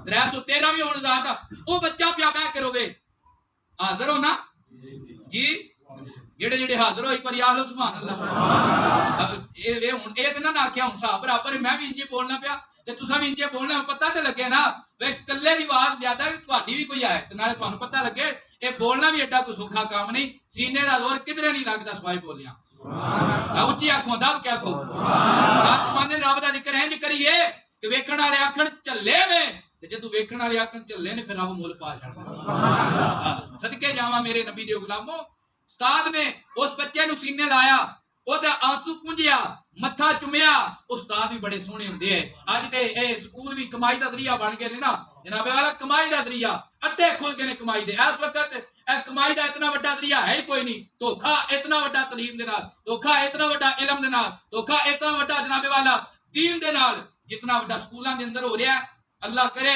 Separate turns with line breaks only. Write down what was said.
313 भी होने था वो बच्चा पिया बह के रोवे हाजिर हो ना जी जेड़े जेड़े हाजिर हो एक बार आलो सुभान अल्लाह ये तो ना आख्या हूं साहब बराबर मैं भी इंजे बोलना पिया ते तुसा भी इंजे बोलना पता तो लगे ना वे कल्ले दी आवाज ज्यादा तुहाडी भी कोई आए ते नाले तुहानू पता लगे ये बोलना भी एडा कोई सौखा काम नहीं सीने दा जोर किधरे नहीं लगदा सवाई बोलिया उच्ची आखो दब क्या आखो माने रब दा जिक्र है करिए कि वेखण वाले आखण चले वे ते जदों वेखण वाले आखण चले ने फिर रब मुल पा छड़दा सदके जावा मेरे नबी दे गुलामो उस्ताद ने उस बच्चे नू सीने लाया ओदा आंसू पुंजिया मत्था चुमिया उस्ताद भी बड़े सोहने हुंदे है अज ते ए स्कूल भी कमाई दा जरिया बन गए ने ना जनाबे वाला कमाई दा जरिया अड्डे खुल गए ने कमाई दे इस वक्त कमाई दा इतना वड्डा जरिया है ही कोई नहीं धोखा इतना वड्डा तलीम दे नाल धोखा इतना वड्डा इल्म दे नाल धोखा इतना वड्डा जनाबे वाला दीन दे नाल जितना वड्डा स्कूलां दे अंदर हो रहा है अल्लाह करे